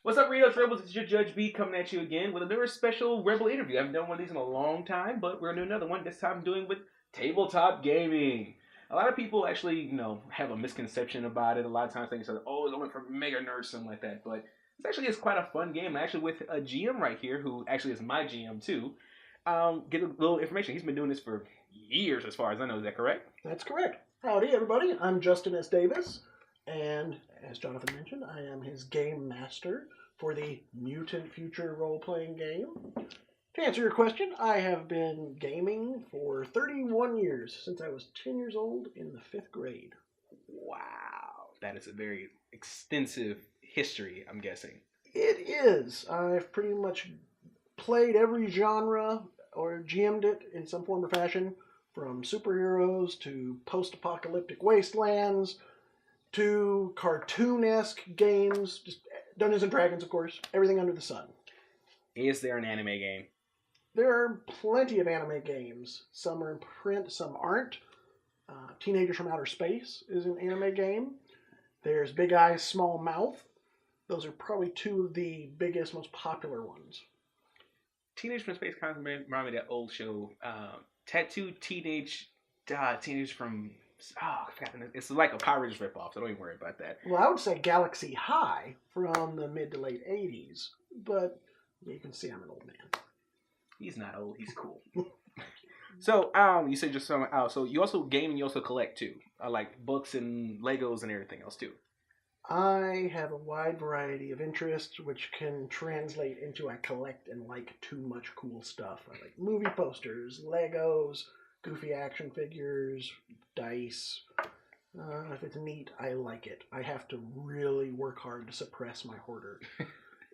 What's up, Rios Rebels? It's your Judge B coming at you again with another special Rebel interview. I haven't done one of these in a long time, but we're gonna do another one. This time I'm doing with tabletop gaming. A lot of people actually, have a misconception about it. A lot of times they say, "Oh, it's only for mega nerds," something like that. But it's quite a fun game. Actually, with a GM right here, who actually is my GM too. Get a little information. He's been doing this for years, as far as I know. Is that correct? That's correct. Howdy, everybody. I'm Justin S. Davis, and as Jonathan mentioned, I am his game master for the Mutant Future role-playing game. To answer your question, I have been gaming for 31 years, since I was 10 years old in the 5th grade. Wow, that is a very extensive history, I'm guessing. It is. I've pretty much played every genre or GM'd it in some form or fashion, from superheroes to post-apocalyptic wastelands to cartoon-esque games, just Dungeons and Dragons, of course, everything under the sun. Is there an anime game? There are plenty of anime games. Some are in print, some aren't. Teenagers from Outer Space is an anime game. There's Big Eyes, Small Mouth. Those are probably two of the biggest, most popular ones. Teenage from Space kind of remind me of that old show, Tattoo Teenage from... Oh, I forgot. It's like a Power Rangers ripoff, so don't even worry about that. Well, I would say Galaxy High from the mid to late 80s, but you can see I'm an old man. He's not old. He's cool. So, you said just some. So you also game and you also collect too, like books and Legos and everything else too. I have a wide variety of interests, which can translate into I collect and like too much cool stuff. I like movie posters, Legos, goofy action figures, dice. If it's neat, I like it. I have to really work hard to suppress my hoarder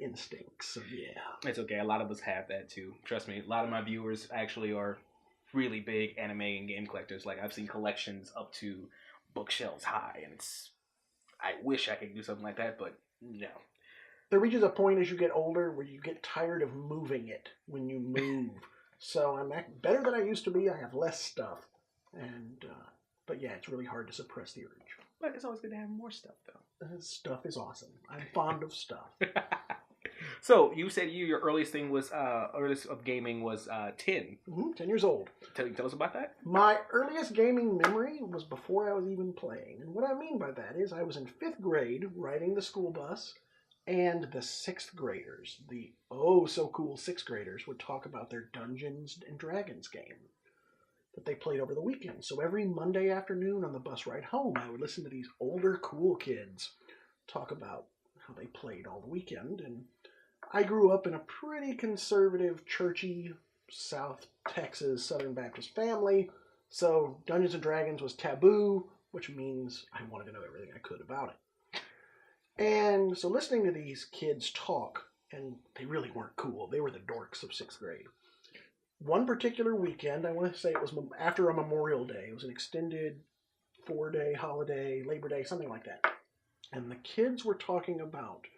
instincts. So yeah. It's okay. A lot of us have that too. Trust me. A lot of my viewers actually are really big anime and game collectors. Like I've seen collections up to bookshelves high, and I wish I could do something like that, but no. There reaches a point as you get older where you get tired of moving it when you move. So I'm better than I used to be. I have less stuff, but yeah, it's really hard to suppress the urge. But it's always good to have more stuff, though. Stuff is awesome. I'm fond of stuff. So you said your earliest thing was earliest of gaming was 10. 10 years old. Tell us about that. My earliest gaming memory was before I was even playing, and what I mean by that is I was in 5th grade riding the school bus. And the 6th graders, the so cool 6th graders, would talk about their Dungeons and Dragons game that they played over the weekend. So every Monday afternoon on the bus ride home, I would listen to these older cool kids talk about how they played all the weekend. And I grew up in a pretty conservative, churchy, South Texas, Southern Baptist family. So Dungeons and Dragons was taboo, which means I wanted to know everything I could about it. And so listening to these kids talk, and they really weren't cool. They were the dorks of 6th grade. One particular weekend, I want to say it was after a Memorial Day. It was an extended 4-day holiday, Labor Day, something like that. And the kids were talking about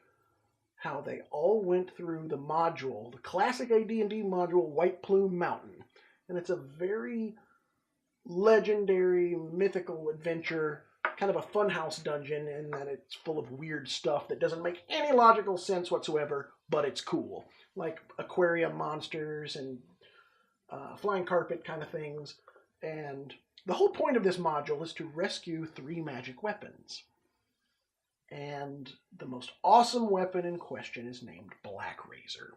how they all went through the module, the classic AD&D module, White Plume Mountain. And it's a very legendary, mythical adventure, kind of a funhouse dungeon in that it's full of weird stuff that doesn't make any logical sense whatsoever, but it's cool. Like aquarium monsters and flying carpet kind of things. And the whole point of this module is to rescue 3 magic weapons. And the most awesome weapon in question is named Black Razor.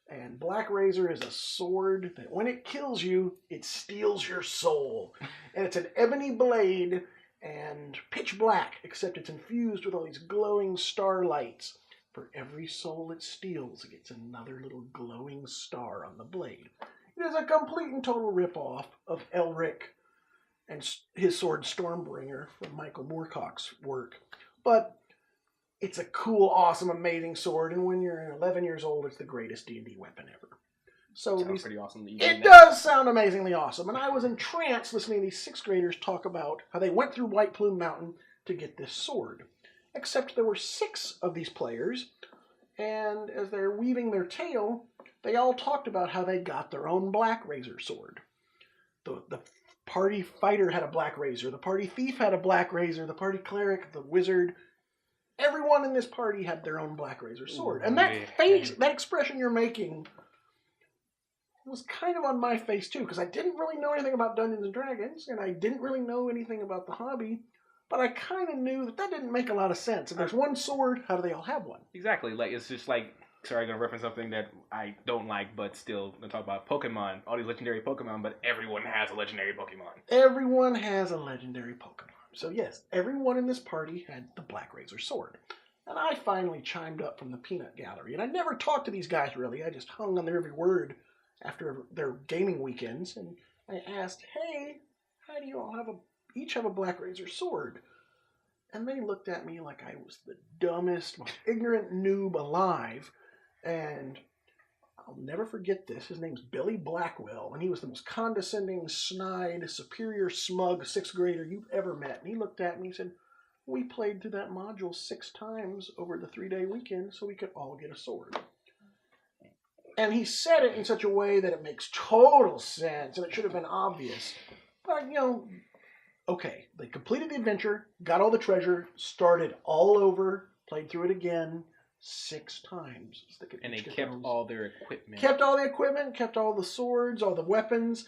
And Black Razor is a sword that when it kills you, it steals your soul. And it's an ebony blade and pitch black, except it's infused with all these glowing starlights. For every soul it steals, it gets another little glowing star on the blade. It is a complete and total ripoff of Elric and his sword Stormbringer from Michael Moorcock's work. But it's a cool, awesome, amazing sword, and when you're 11 years old, it's the greatest D&D weapon ever. So sounds pretty awesome. It does sound amazingly awesome, and I was entranced listening to these 6th graders talk about how they went through White Plume Mountain to get this sword. Except there were 6 of these players, and as they're weaving their tale, they all talked about how they got their own Black Razor sword. The party fighter had a Black Razor, the party thief had a Black Razor, the party cleric, the wizard, everyone in this party had their own Black Razor sword. And Ooh, that yeah. face, that expression you're making was kind of on my face too, because I didn't really know anything about Dungeons and Dragons, and I didn't really know anything about the hobby, but I kind of knew that didn't make a lot of sense. If there's one sword, how do they all have one? Exactly. Like, it's just like, sorry, I'm going to reference something that I don't like, but still, I'm going to talk about Pokemon, all these legendary Pokemon, but everyone has a legendary Pokemon. Everyone has a legendary Pokemon. So yes, everyone in this party had the Black Razor sword. And I finally chimed up from the peanut gallery. And I never talked to these guys really. I just hung on their every word after their gaming weekends. And I asked, hey, how do you all each have a Black Razor sword? And they looked at me like I was the dumbest, most ignorant noob alive. And I'll never forget this. His name's Billy Blackwell, and he was the most condescending, snide, superior, smug 6th grader you've ever met. And he looked at me and said, we played through that module 6 times over the 3-day weekend so we could all get a sword. And he said it in such a way that it makes total sense, and it should have been obvious. But, okay, they completed the adventure, got all the treasure, started all over, played through it again 6 times. And they kept all their equipment. Kept all the equipment, kept all the swords, all the weapons.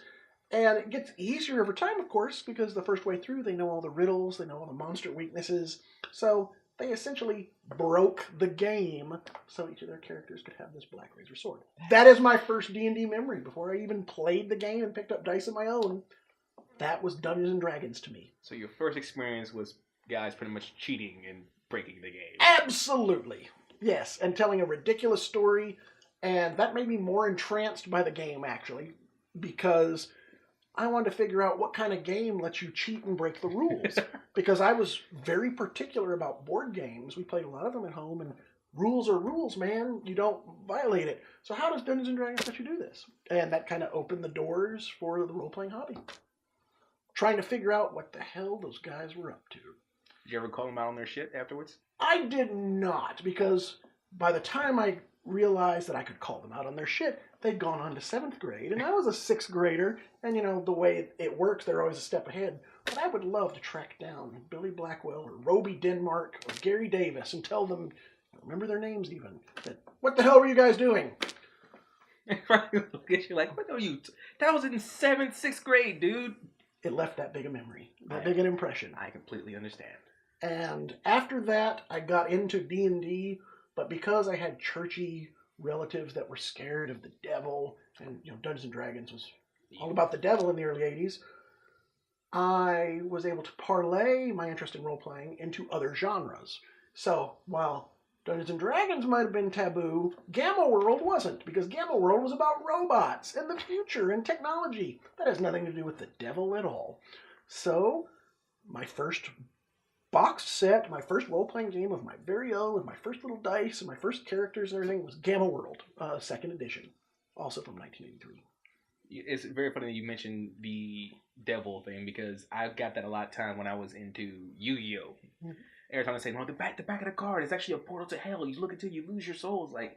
And it gets easier over time, of course, because the first way through, they know all the riddles, they know all the monster weaknesses. So they essentially broke the game so each of their characters could have this Black Razor sword. That is my first D&D memory. Before I even played the game and picked up dice of my own, that was Dungeons and Dragons to me. So your first experience was guys pretty much cheating and breaking the game. Absolutely. Yes, and telling a ridiculous story, and that made me more entranced by the game, actually, because I wanted to figure out what kind of game lets you cheat and break the rules, because I was very particular about board games. We played a lot of them at home, and rules are rules, man. You don't violate it. So how does Dungeons & Dragons let you do this? And that kind of opened the doors for the role-playing hobby. Trying to figure out what the hell those guys were up to. Did you ever call them out on their shit afterwards? I did not, because by the time I realized that I could call them out on their shit, they'd gone on to 7th grade, and I was a 6th grader, and the way it works, they're always a step ahead. But I would love to track down Billy Blackwell or Roby Denmark or Gary Davis and tell them, remember their names even, that, what the hell were you guys doing? Look at you like, what are you? That was in 7th, 6th grade, dude. It left that big a memory, that big an impression. I completely understand. And after that, I got into D&D, but because I had churchy relatives that were scared of the devil, and Dungeons and Dragons was all about the devil in the early 80s, I was able to parlay my interest in role-playing into other genres. So, while Dungeons and Dragons might have been taboo, Gamma World wasn't, because Gamma World was about robots and the future and technology. That has nothing to do with the devil at all. So, my first boxed set, my first role-playing game of my very own, with my first little dice and my first characters and everything, was Gamma World, 2nd edition, also from 1983. It's very funny that you mentioned the devil thing, because I got that a lot of time when I was into Yu-Gi-Oh! Mm-hmm. Every time I say, no, the back of the card is actually a portal to hell. You look until you lose your souls. Like,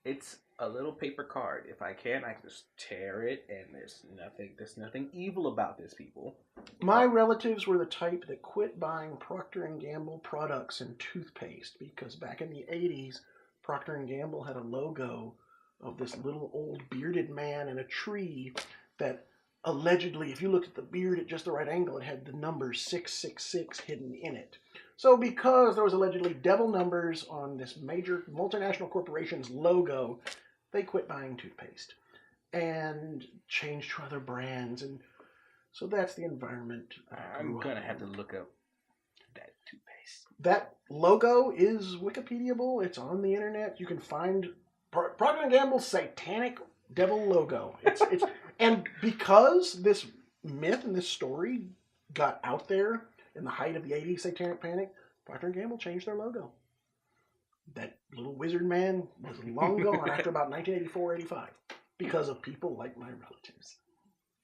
it's a little paper card. If I can just tear it, and there's nothing evil about this, people. My relatives were the type that quit buying Procter & Gamble products and toothpaste, because back in the 80s, Procter & Gamble had a logo of this little old bearded man in a tree that allegedly, if you looked at the beard at just the right angle, it had the number 666 hidden in it. So because there was allegedly devil numbers on this major multinational corporation's logo, they quit buying toothpaste and changed to other brands. And so that's the environment. I'm going to have to look up that toothpaste. That logo is Wikipediable. It's on the internet. You can find Procter & Gamble's satanic devil logo. It's and because this myth and this story got out there in the height of the 80s satanic panic, Procter & Gamble changed their logo. That little wizard man was long gone after about 1984-85 because of people like my relatives.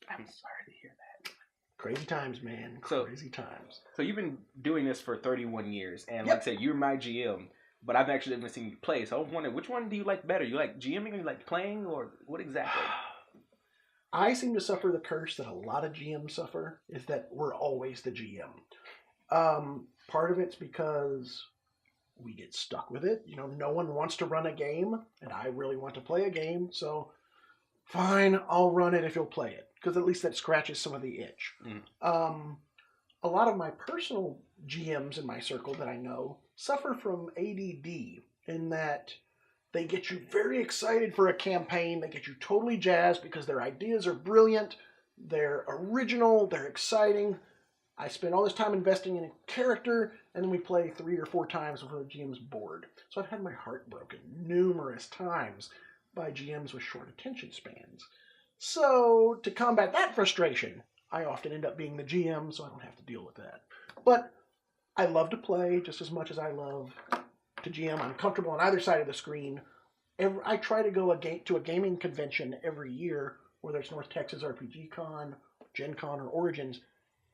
I'm sorry to hear that. Crazy times, man. Crazy times. So you've been doing this for 31 years, and like I said, you're my GM, but I've actually never seen you play, so I was wondering, which one do you like better? You like GMing or you like playing, or what exactly? I seem to suffer the curse that a lot of GMs suffer, is that we're always the GM. Part of it's because we get stuck with it. No one wants to run a game, and I really want to play a game, so fine, I'll run it if you'll play it, because at least that scratches some of the itch. A lot of my personal GMs in my circle that I know suffer from ADD in that they get you very excited for a campaign, they get you totally jazzed because their ideas are brilliant, they're original, they're exciting. I spend all this time investing in a character, and then we play 3 or 4 times before the GM's bored. So I've had my heart broken numerous times by GMs with short attention spans. So to combat that frustration, I often end up being the GM, so I don't have to deal with that. But I love to play just as much as I love to GM. I'm comfortable on either side of the screen. I try to go to a gaming convention every year, whether it's North Texas RPG Con, Gen Con, or Origins,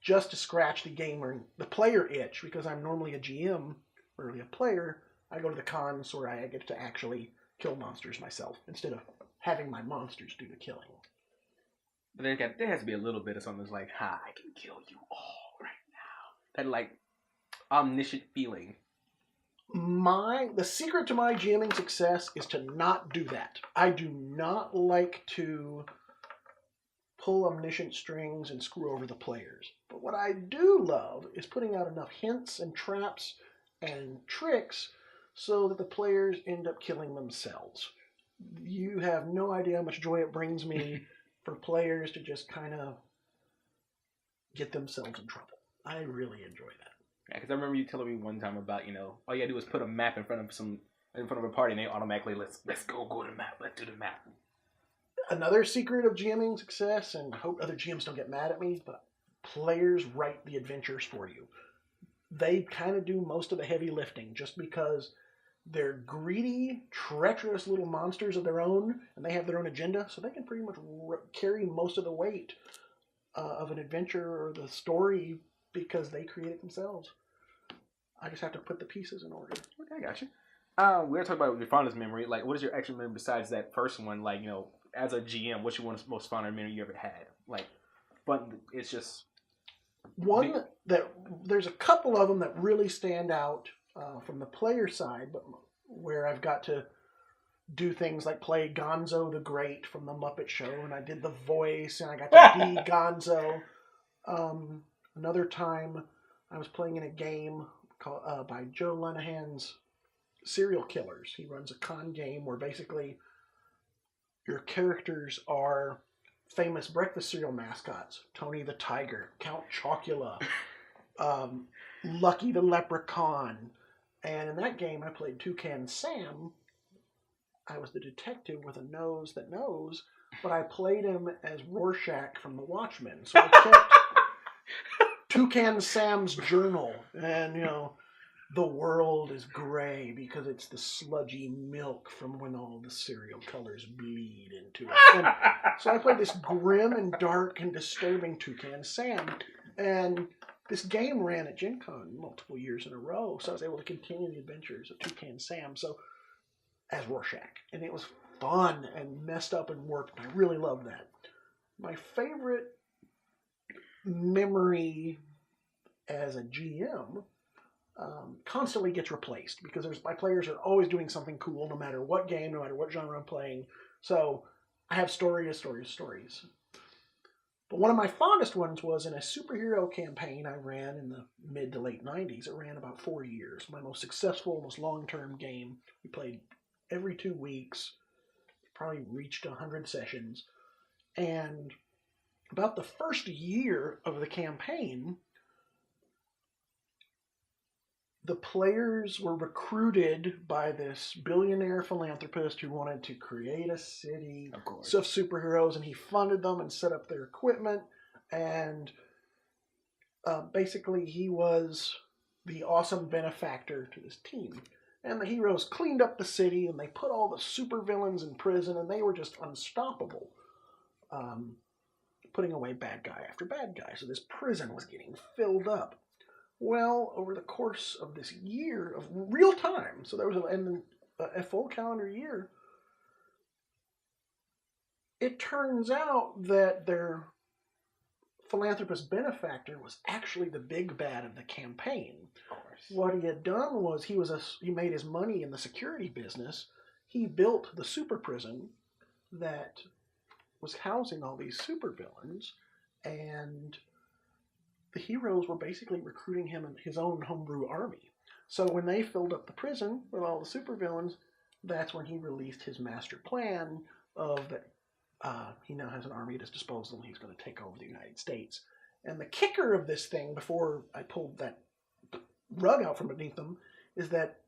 just to scratch the player itch, because I'm normally a GM, rarely a player. I go to the cons where I get to actually kill monsters myself, instead of having my monsters do the killing. But there has to be a little bit of something that's like, I can kill you all right now. That, like, omniscient feeling. The secret to my GMing success is to not do that. I do not like to pull omniscient strings and screw over the players. But what I do love is putting out enough hints and traps and tricks so that the players end up killing themselves. You have no idea how much joy it brings me for players to just kind of get themselves in trouble. I really enjoy that. Yeah, because I remember you telling me one time about, all you gotta do is put a map in front of a party, and they automatically let's go to the map, let's do the map. Another secret of GMing success, and I hope other GMs don't get mad at me, but players write the adventures for you. They kind of do most of the heavy lifting just because they're greedy, treacherous little monsters of their own, and they have their own agenda, so they can pretty much carry most of the weight of an adventure or the story because they create it themselves. I just have to put the pieces in order. Okay, I got you. We were talking about your fondest memory. Like, what is your actual memory besides that first one? Like, as a GM, what's your most fondest memory you ever had? Like, fun. It's just one that there's a couple of them that really stand out from the player side, but where I've got to do things like play Gonzo the Great from the Muppet Show, and I did the voice, and I got to be Gonzo. Another time, I was playing in a game called by Joe Lenahan's Serial Killers. He runs a con game where basically your characters are famous breakfast cereal mascots. Tony the Tiger, Count Chocula, Lucky the Leprechaun. And in that game, I played Toucan Sam. I was the detective with a nose that knows, but I played him as Rorschach from The Watchmen. So I kept Toucan Sam's journal, and the world is gray because it's the sludgy milk from when all the cereal colors bleed into it. And so I played this grim and dark and disturbing Toucan Sam, and this game ran at Gen Con multiple years in a row, so I was able to continue the adventures of Toucan Sam as Rorschach, and it was fun and messed up and worked, and I really loved that. My favorite memory as a GM constantly gets replaced because my players are always doing something cool no matter what game, no matter what genre I'm playing. So I have stories. But one of my fondest ones was in a superhero campaign I ran in the mid to late 90s. It ran about 4 years. My most successful, most long-term game. We played every 2 weeks. Probably reached 100 sessions. And about the first year of the campaign, the players were recruited by this billionaire philanthropist who wanted to create a city of superheroes, and he funded them and set up their equipment, and basically he was the awesome benefactor to this team. And the heroes cleaned up the city, and they put all the supervillains in prison, and they were just unstoppable, putting away bad guy after bad guy. So this prison was getting filled up. Well, over the course of this year of real time, so there was a full calendar year, it turns out that their philanthropist benefactor was actually the big bad of the campaign. Of course. What he had done was he made his money in the security business. He built the super prison that was housing all these supervillains, and the heroes were basically recruiting him in his own homebrew army. So when they filled up the prison with all the supervillains, that's when he released his master plan of that he now has an army at his disposal and he's going to take over the United States. And the kicker of this thing, before I pulled that rug out from beneath them, is that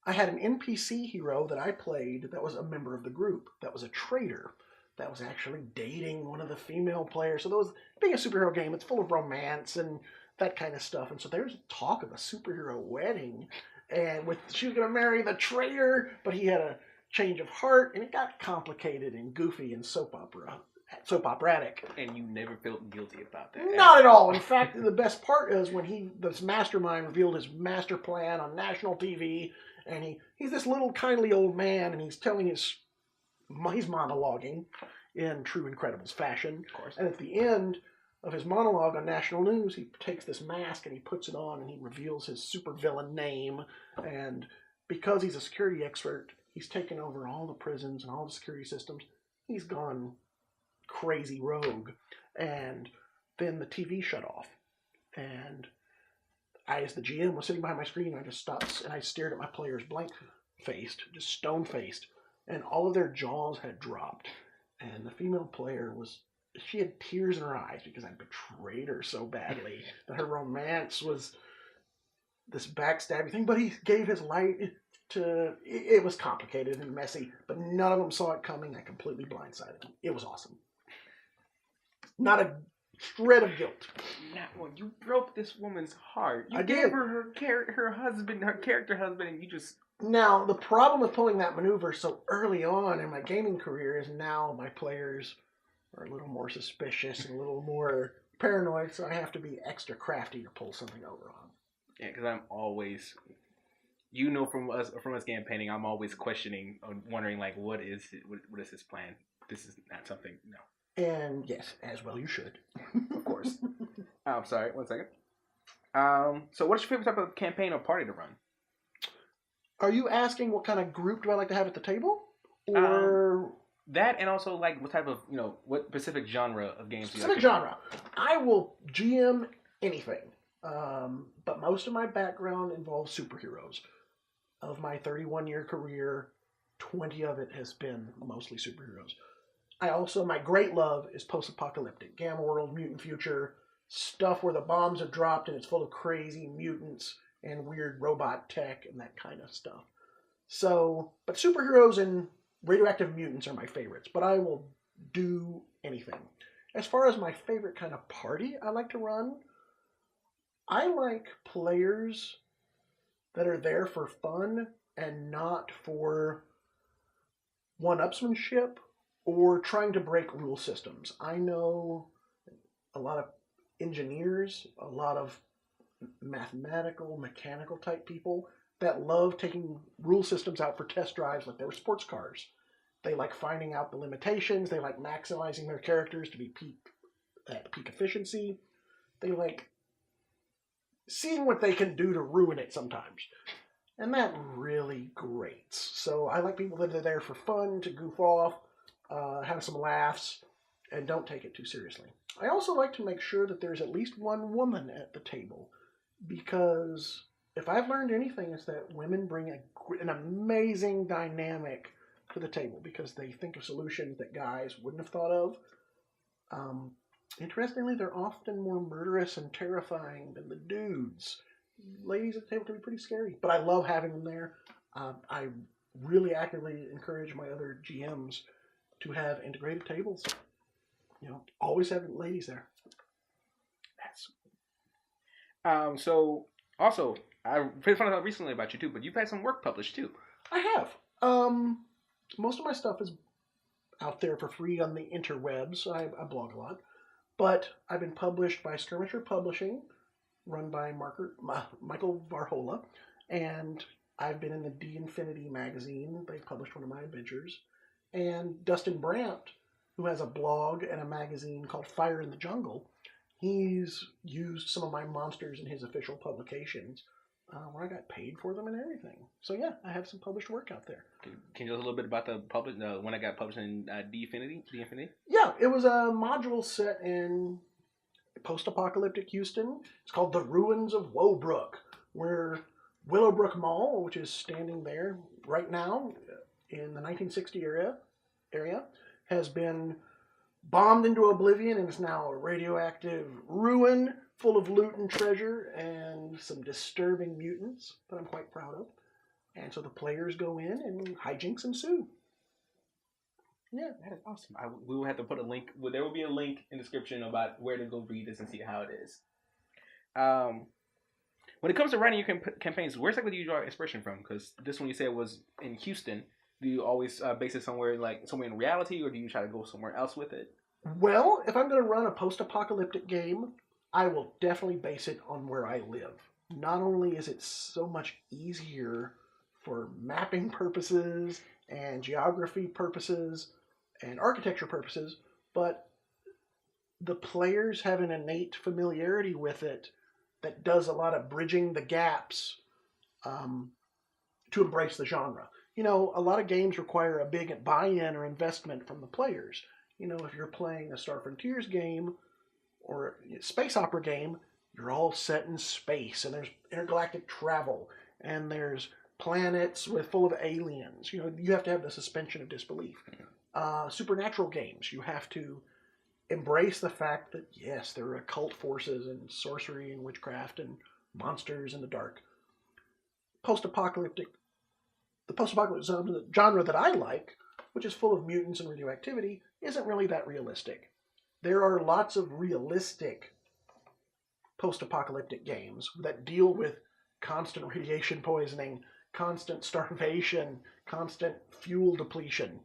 I had an NPC hero that I played that was a member of the group, that was a traitor, that was actually dating one of the female players. So being a superhero game, it's full of romance and that kind of stuff. And so there's talk of a superhero wedding, and she was going to marry the traitor, but he had a change of heart, and it got complicated and goofy and soap operatic. And you never felt guilty about that? Not at all. In fact, the best part is when this mastermind revealed his master plan on national TV, and he's this little kindly old man, and he's telling he's monologuing in true Incredibles fashion. Of course. And at the end of his monologue on national news, he takes this mask and he puts it on and he reveals his supervillain name. And because he's a security expert, he's taken over all the prisons and all the security systems. He's gone crazy rogue. And then the TV shut off. And I, as the GM, was sitting behind my screen, and I just stopped and I stared at my players blank-faced, just stone-faced. And all of their jaws had dropped. And the female player she had tears in her eyes because I betrayed her so badly that her romance was this backstabbing thing. But he gave his life to, it was complicated and messy, but none of them saw it coming. I completely blindsided them. It was awesome. Not a shred of guilt. Well, you broke this woman's heart. You I gave did. her her character husband, and you just... Now, the problem with pulling that maneuver so early on in my gaming career is now my players are a little more suspicious and a little more paranoid, so I have to be extra crafty to pull something over on. Yeah, because I'm always... from us campaigning, I'm always questioning, wondering, like, what is his plan? This is not something, no. And yes, as well you should. Of course. I'm sorry, 1 second. So what's your favorite type of campaign or party to run? Are you asking what kind of group do I like to have at the table? Or... that, and also, like, what type of, what specific genre of games do you like? Specific genre. I will GM anything. But most of my background involves superheroes. Of my 31-year career, 20 of it has been mostly superheroes. My great love is post-apocalyptic. Gamma world, mutant future, stuff where the bombs have dropped and it's full of crazy mutants and weird robot tech and that kind of stuff. So, but superheroes and radioactive mutants are my favorites, but I will do anything. As far as my favorite kind of party I like to run, I like players that are there for fun and not for one-upsmanship or trying to break rule systems. I know a lot of engineers, a lot of mathematical, mechanical type people that love taking rule systems out for test drives like they were sports cars. They like finding out the limitations. They like maximizing their characters to be at peak efficiency. They like seeing what they can do to ruin it sometimes. And that really grates. So I like people that are there for fun, to goof off, have some laughs, and don't take it too seriously. I also like to make sure that there's at least one woman at the table, because if I've learned anything, it's that women bring an amazing dynamic to the table because they think of solutions that guys wouldn't have thought of. Interestingly, they're often more murderous and terrifying than the dudes. Ladies at the table can be pretty scary, but I love having them there. I really actively encourage my other GMs to have integrated tables. Always have ladies there. So also, I found out recently about you too, but you've had some work published too. I have. Most of my stuff is out there for free on the interwebs. I blog a lot. But I've been published by Skirmisher Publishing, run by Michael Varhola, and I've been in the D-Infinity magazine. They published one of my adventures. And Dustin Brandt who has a blog and a magazine called Fire in the Jungle. He's used some of my monsters in his official publications, where I got paid for them and everything. So yeah, I have some published work out there. Can you tell us a little bit about the one that got published in D-Infinity? D-Infinity? Yeah, it was a module set in post-apocalyptic Houston. It's called The Ruins of Woebrook, where Willowbrook Mall, which is standing there right now in the 1960 area, has been bombed into oblivion and is now a radioactive ruin full of loot and treasure and some disturbing mutants that I'm quite proud of. And so the players go in and hijinks ensue. Yeah, that is awesome. We will have to put a link. Well, there will be a link in the description about where to go read this and see how it is. When it comes to writing your campaigns, where's exactly do you draw inspiration from? Because this one you said was in Houston. Do you always base it somewhere in reality, or do you try to go somewhere else with it? Well, if I'm going to run a post-apocalyptic game, I will definitely base it on where I live. Not only is it so much easier for mapping purposes and geography purposes and architecture purposes, but the players have an innate familiarity with it that does a lot of bridging the gaps to embrace the genre. You know, a lot of games require a big buy-in or investment from the players. You know, if you're playing a Star Frontiers game or a space opera game, you're all set in space, and there's intergalactic travel, and there's planets full of aliens. You know, you have to have the suspension of disbelief. Supernatural games, you have to embrace the fact that, yes, there are occult forces and sorcery and witchcraft and monsters in the dark. The post-apocalyptic genre that I like, which is full of mutants and radioactivity, isn't really that realistic. There are lots of realistic post-apocalyptic games that deal with constant radiation poisoning, constant starvation, constant fuel depletion.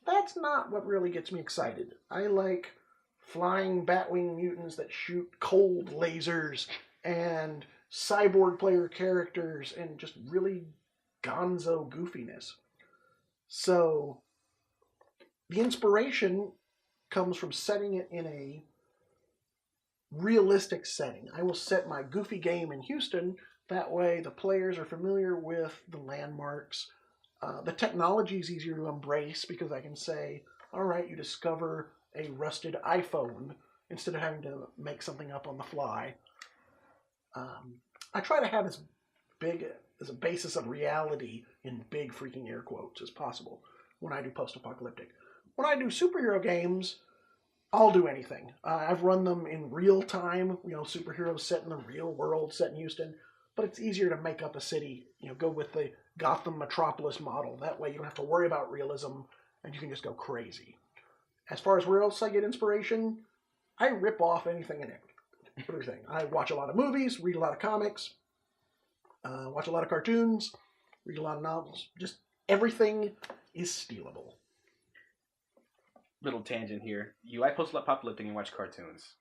That's not what really gets me excited. I like flying batwing mutants that shoot cold lasers and cyborg player characters and just really gonzo goofiness. So the inspiration comes from setting it in a realistic setting. I will set my goofy game in Houston. That way the players are familiar with the landmarks. The technology is easier to embrace because I can say, all right, you discover a rusted iPhone instead of having to make something up on the fly. I try to have as big as a basis of reality in big freaking air quotes as possible when I do post-apocalyptic. When I do superhero games, I'll do anything. I've run them in real time, you know, superheroes set in the real world, set in Houston, but it's easier to make up a city, you know, go with the Gotham Metropolis model. That way you don't have to worry about realism and you can just go crazy. As far as where else I get inspiration, I rip off anything and everything. I watch a lot of movies, read a lot of comics, watch a lot of cartoons, read a lot of novels. Just everything is stealable. Little tangent here. You like post-apocalyptic and watch cartoons.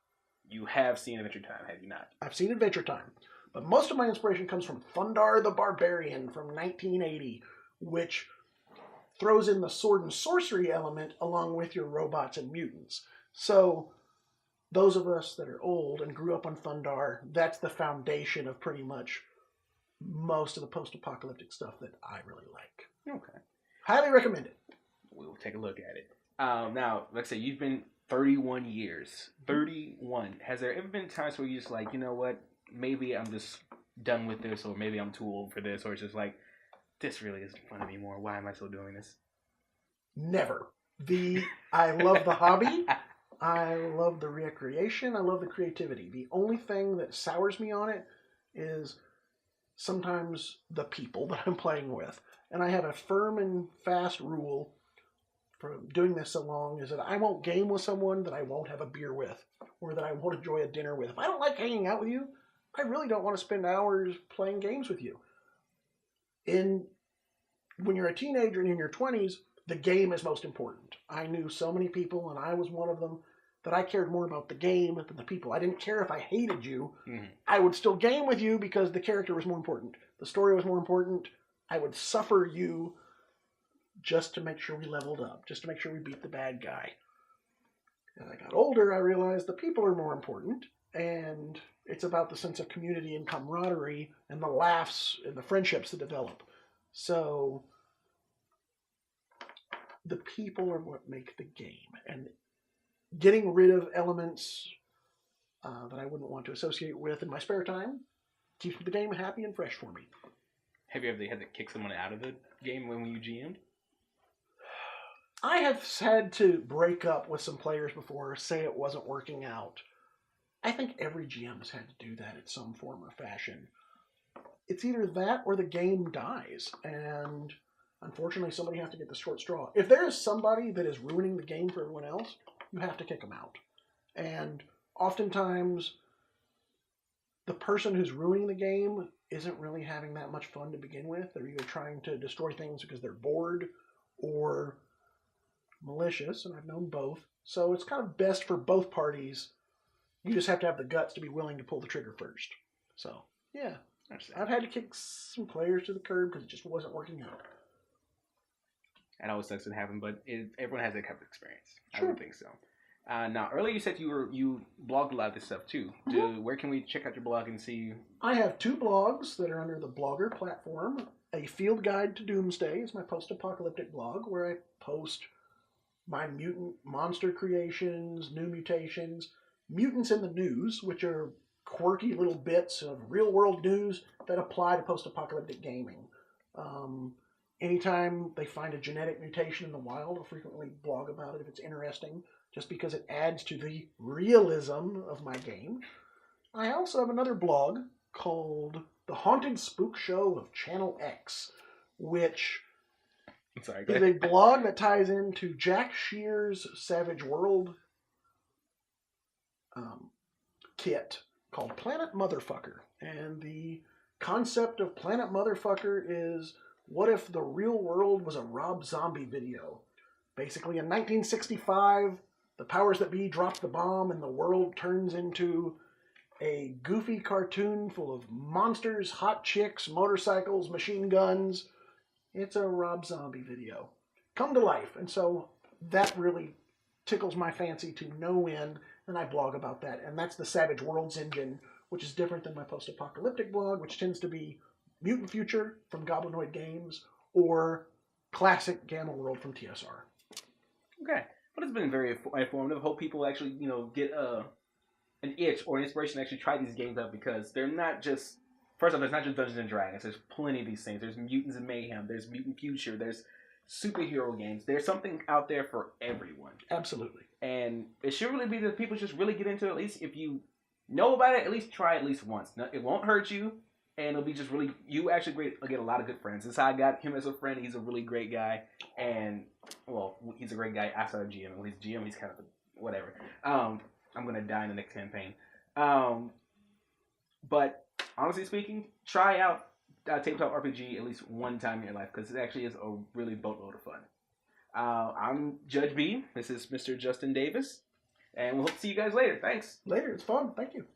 You have seen Adventure Time, have you not? I've seen Adventure Time. But most of my inspiration comes from Thundar the Barbarian from 1980, which throws in the sword and sorcery element along with your robots and mutants. So those of us that are old and grew up on Thundar, that's the foundation of pretty much most of the post-apocalyptic stuff that I really like. Okay. Highly recommend it. We'll take a look at it. Now, like I say, you've been 31 years. 31. Has there ever been times where you're just like, you know what, maybe I'm just done with this, or maybe I'm too old for this, or it's just like, this really isn't fun anymore. Why am I still doing this? Never. I love the hobby. I love the recreation. I love the creativity. The only thing that sours me on it is sometimes the people that I'm playing with. And I have a firm and fast rule for doing this so long is that I won't game with someone that I won't have a beer with or that I won't enjoy a dinner with. If I don't like hanging out with you, I really don't want to spend hours playing games with you. When you're a teenager and in your 20s, the game is most important. I knew so many people, and I was one of them, that I cared more about the game than the people. I didn't care if I hated you. Mm-hmm. I would still game with you because the character was more important. The story was more important. I would suffer you just to make sure we leveled up, just to make sure we beat the bad guy. As I got older, I realized the people are more important, and it's about the sense of community and camaraderie and the laughs and the friendships that develop. So the people are what make the game, and getting rid of elements that I wouldn't want to associate with in my spare time keeps the game happy and fresh for me. Have you ever had to kick someone out of the game when you GM'd? I have had to break up with some players before, say it wasn't working out. I think every GM has had to do that in some form or fashion. It's either that or the game dies, and unfortunately somebody has to get the short straw. If there is somebody that is ruining the game for everyone else, you have to kick them out. And oftentimes, the person who's ruining the game isn't really having that much fun to begin with. They're either trying to destroy things because they're bored or malicious, and I've known both. So it's kind of best for both parties. You just have to have the guts to be willing to pull the trigger first. So, yeah. I've had to kick some players to the curb because it just wasn't working out. It always sucks to happen, but everyone has that kind of experience. Sure. I would think so. Now, earlier you said you blogged a lot of this stuff too. Mm-hmm. Where can we check out your blog and see? I have 2 blogs that are under the Blogger platform. A Field Guide to Doomsday is my post-apocalyptic blog where I post my mutant monster creations, new mutations, mutants in the news, which are quirky little bits of real-world news that apply to post-apocalyptic gaming. Anytime they find a genetic mutation in the wild, I'll frequently blog about it if it's interesting, just because it adds to the realism of my game. I also have another blog called The Haunted Spookshow of Channel X, which is a blog that ties into Jack Shear's Savage World kit called Planet Motherfucker. And the concept of Planet Motherfucker is, what if the real world was a Rob Zombie video? Basically, in 1965, the powers that be dropped the bomb and the world turns into a goofy cartoon full of monsters, hot chicks, motorcycles, machine guns. It's a Rob Zombie video come to life. And so that really tickles my fancy to no end, and I blog about that. And that's the Savage Worlds engine, which is different than my post-apocalyptic blog, which tends to be Mutant Future from Goblinoid Games or classic Gamma World from TSR. Okay. Well, it's been very informative. I hope people actually, get an itch or an inspiration to actually try these games out, because they're not just... First off, there's not just Dungeons & Dragons. There's plenty of these things. There's Mutants and Mayhem. There's Mutant Future. There's superhero games. There's something out there for everyone. Absolutely. And it should really be that people just really get into it. At least if you know about it, at least try it at least once. It won't hurt you, and it'll be just really... You actually get a lot of good friends. This is how I got him as a friend. He's a really great guy. And, well, he's a great guy outside of GM. When he's GM, he's kind of whatever. I'm going to die in the next campaign. But honestly speaking, try out Tabletop RPG at least one time in your life, because it actually is a really boatload of fun. I'm Judge B. This is Mr. Justin Davis, and we'll hope to see you guys later. Thanks. Later. It's fun. Thank you.